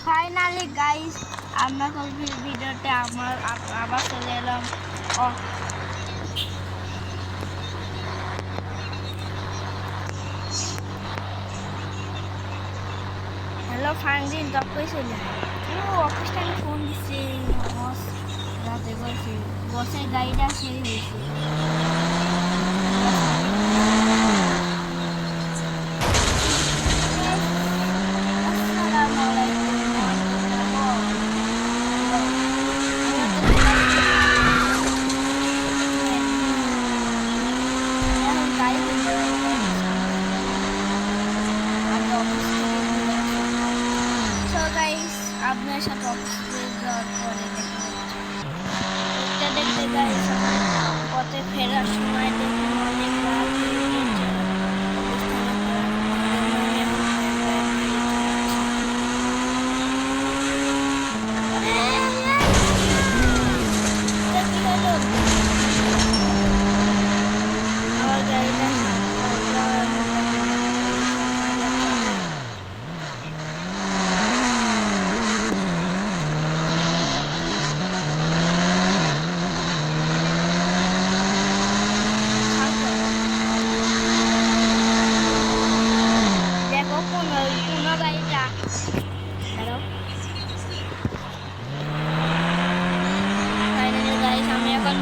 Finally guys আমরা ভিডিওতে আবার চলে এলাম। হ্যালো ফাইনদিন জব কইছিল অফিস টাইমে ফোন দিচ্ছে বস রাতে বলছি বসের গাড়িটা সেই হয়েছে। আপনার সাথে অফিসে যাওয়ার পরে দেখতে গাইস পথে ফেরার সময় দেখুন অনেক রাত হয়ে গেছে। আমার গাড়িটা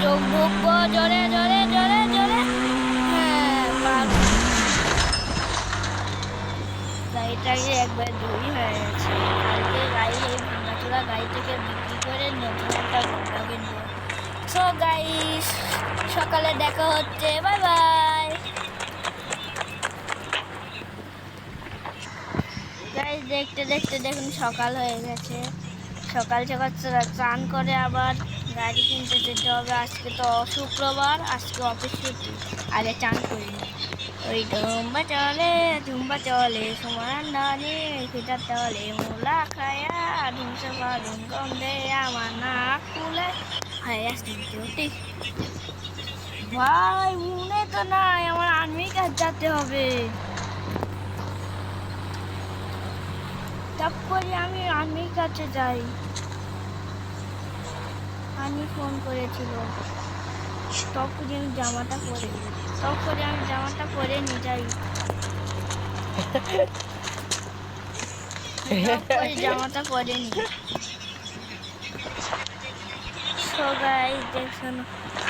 ঢুকবো জোরে জোরে জোরে জোরে। হ্যাঁ গাড়িটাকে একবার চুরি হয়ে গেছে। কালকে গাড়ি এই ভাঙাচোরা গাড়িটাকে বিক্রি করে নতুন একটা ঘন্টা কিনবো। সো গাইস সকালে দেখা হচ্ছে, বাই বাই গাইস। দেখতে দেখতে দেখুন সকাল হয়ে গেছে। সকাল সকাল চান করে আবার গাড়ি কিনতে যেতে হবে। আজকে তো শুক্রবার, আজকে অফিস ছুটি। আরে চান করিনি। ওই ঝুম্বা চলে সমান ডালে ফিটার তলে মোলা খায়া ঢুমসে পারুন গন্ধে আমার নাক খুলে হায় আসতে ভাই মনে তো নাই, আমার আর্মি কাজ যেতে হবে। তারপরে আমি আর্মির কাছে যাই। আমি ফোন করেছিল তখন আমি জামাটা পরে নিয়ে যাই। জামাটা পরে নি। সবাই দেখুন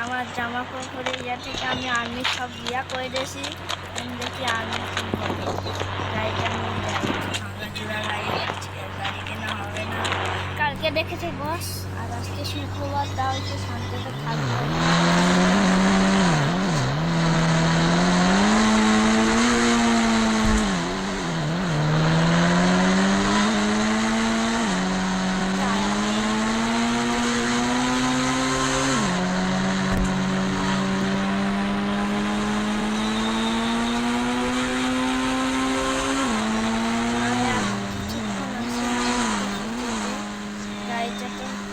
আমার জামা কাপড়ে ইয়া থেকে আমি আর্মি সব ইয়া করে দিয়েছি। আমি দেখি আর্মি কি বলে। গাড়িটা নিয়ে যাই, ভাঙা চূড়া গাড়ি, আজকে গাড়ি কেনা হবে না। কালকে দেখেছে বস, আর আজকে শুক্রবার, তাও একটু শান্তিতে থাকবে।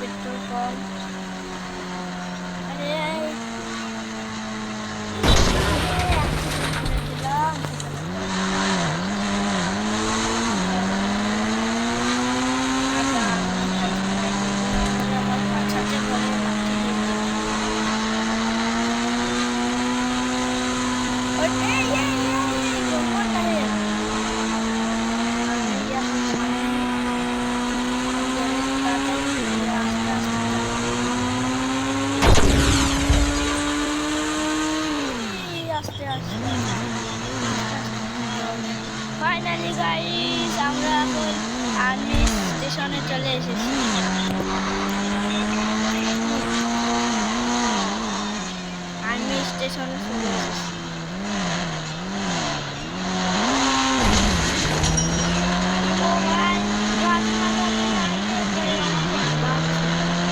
পেট্রোল কম। ফাইনালি গাইস আমরা এখন আর্মি স্টেশনে চলে এসেছি। আর্মি স্টেশনে চলে এসেছি।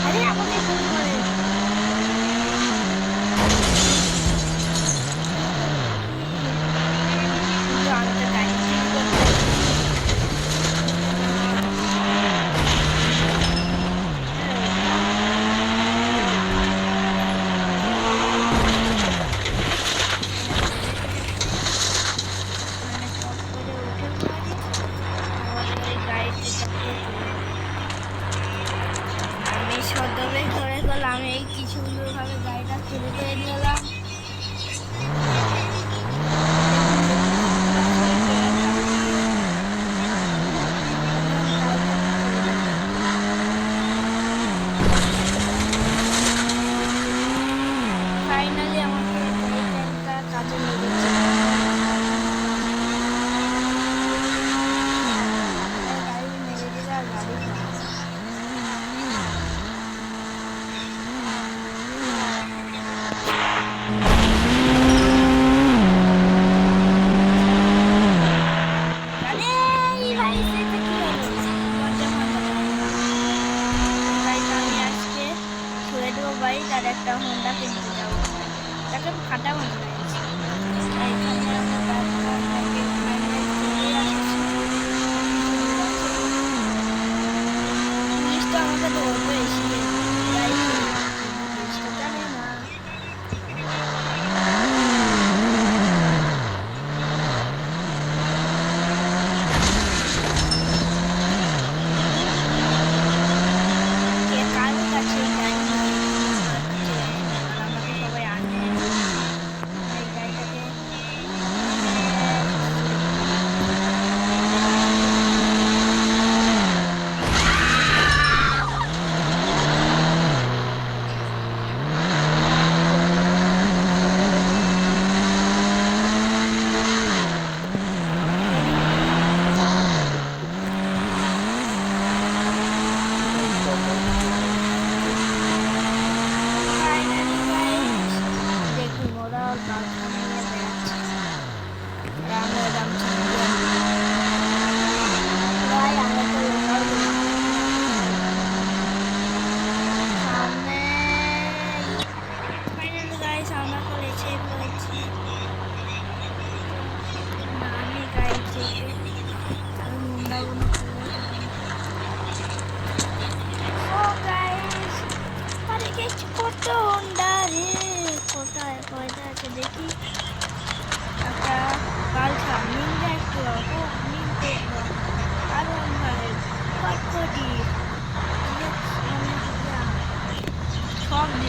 আরে আমাকে ফোন করে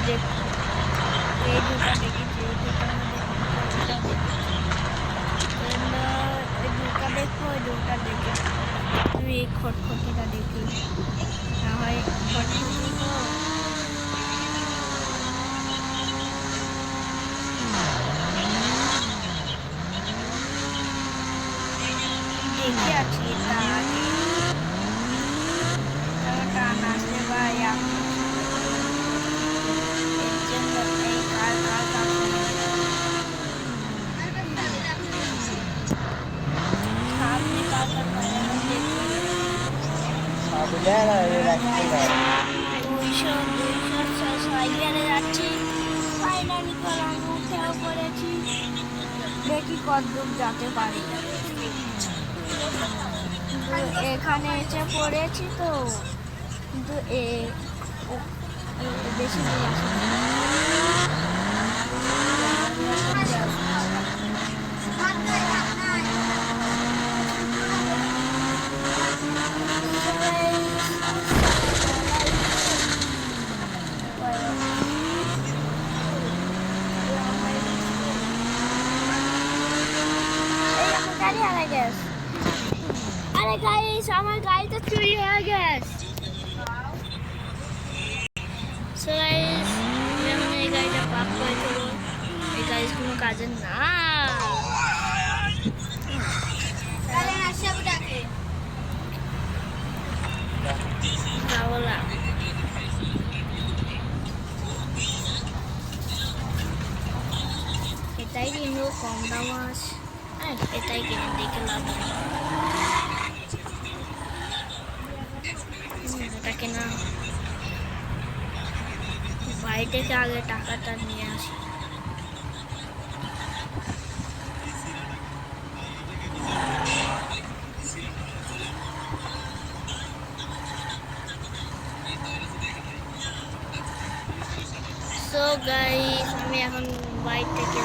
দেখো, এই দুটা দেখেছি, এই দুটার মধ্যে কোনটা এই দুটা দেখো, ওই দুটা দেখে আমি এই খটখটিটা দেখি, না হয় খটখটি তো দেখে আছি তার টান আসলে বা এর জন্য এই কার কার কার সামনে কার কার দেখি 200 সাইকেলে যাচ্ছি, ফাইনালি করলাম, উঠেও পড়েছি, দেখি কত দূর যেতে পারি। কিন্তু এখানে এসে পড়েছি তো, কিন্তু বেশি দূর আসে গাড়ি হারা গেছে। আরে গাইস, আমার গাড়িটা চুরি হয়ে গেছে। সো গাইস, আমি এখন এই গাড়িটা পাপ করে দেবো। এই গাড়ি কোনো কাজের না। তাহলে এটাই কিনবো, কম দাম আছে, এটাই কিনে দেখে লাভ নেই। এটা কেনা, বাড়ি থেকে আগে টাকাটা নিয়ে আসি। সো গাইস, আমি এখন বাড়ি থেকে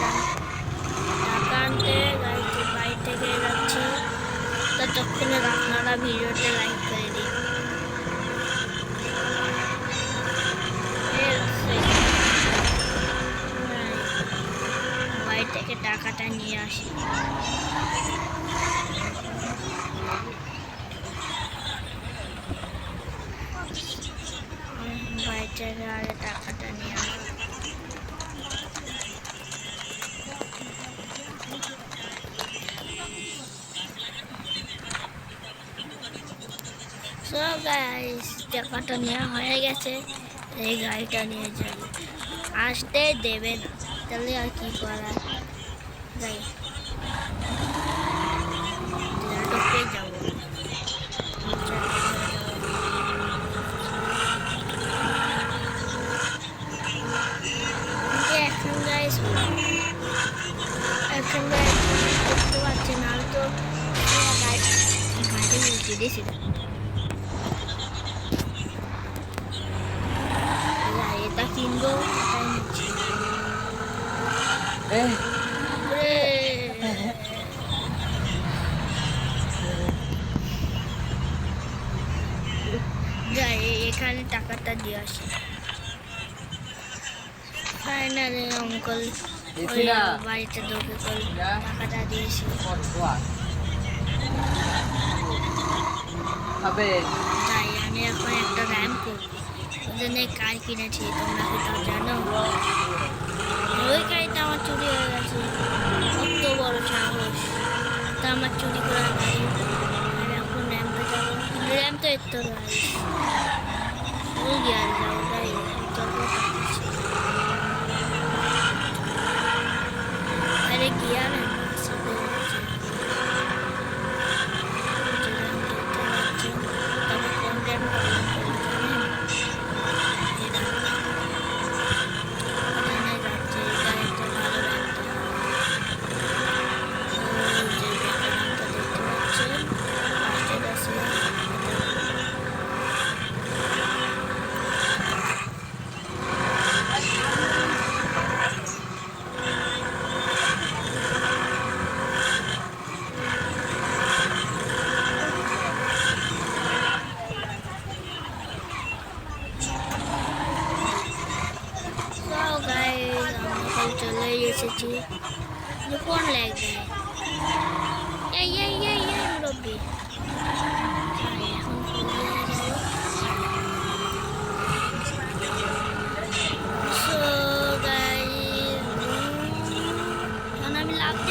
টাকা আনতে বাড়ি থেকে যাচ্ছি। ততক্ষণে আপনারা ভিডিওতে লাইক করে দিন। বাড়ি থেকে টাকাটা নিয়ে আসি। বাড়ি থেকে আগে টাকাটা নিয়ে আসি। সো গাইস, টাকাটা নেওয়া হয়ে গেছে, এই গাড়িটা নিয়ে যাবো। আসতে দেবে না, তাহলে আর কি করার। যাই ঢুকে যাবো। এখন গাইস, এখন করতে পারছি না, তো গাড়ি উল্টে দিয়েছিল। এটা কিনবো, এটাই নিচ্ছি। যাই এখানে টাকাটা দিয়ে আসি। ফাইনালি অঙ্কল বাড়িতে ঢুকে টাকাটা দিয়েছি। তাই আমি এখন একটা র্যাম করবো, ওই জন্য কার কিনেছি, তোমরা কি তো জানো। ওই গাড়িটা আমার চুরি হয়ে গেছে, কত বড় সাহস, তা আমার চুরি করা গাড়ি। আমি এখন র্যাম্পে যাবো, র্যাম্প তো এত ওই গিয়ার যাবো, তাই আরে গিয়ার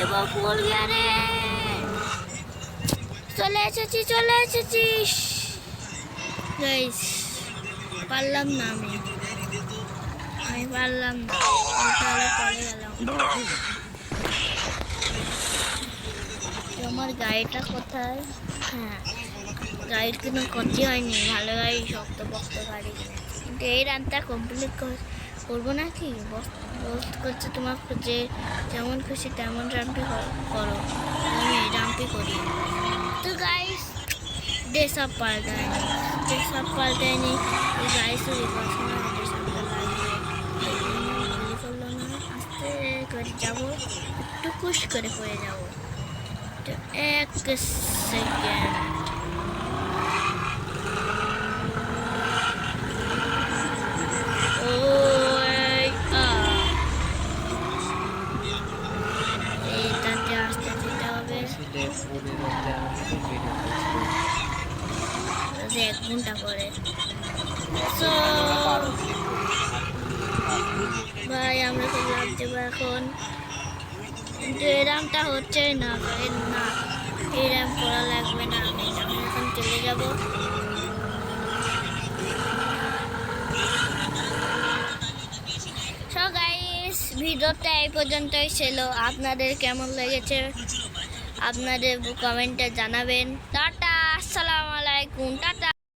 যাবো ফুল গিয়ারে। চলে এসেছি গাইস। পারলাম না আমি পারলাম না, তাহলে পরে গেলাম। আমার গাড়িটা কোথায়? হ্যাঁ, গাড়ির কোনো ক্ষতি হয়নি, ভালো গাড়ি, শক্তপোক্ত গাড়ি। কিন্তু এই রানটা কমপ্লিট করবো নাকি? বস্ত করছে তোমার যে যেমন খুশি তেমন রানটি করো, আমি এই রানটি করি। তো গাইস ড্রেস আপ পাল্টায়নি, এই গাইসও রিকোয়েস্ট না ড্রেস আপটা লাগবে। গুলি করলো না, আস্তে করে যাবো, একটু কুশ করে পড়ে যাবো। তো 1 সেকেন্ড। এটাতে আসতে দিতে হবে 1 ঘন্টা করে। সো ভাই আমরা তো লাভ দেবো এখন, কিন্তু এই রামটা হচ্ছে না, না এই রাম করা লাগবে না, আমি এখন চলে যাব। সো গাইস ভিডিওটা এই পর্যন্তই ছিল। আপনাদের কেমন লেগেছে আপনাদের কমেন্টে জানাবেন। টাটা, আসসালামু আলাইকুম, টাটা।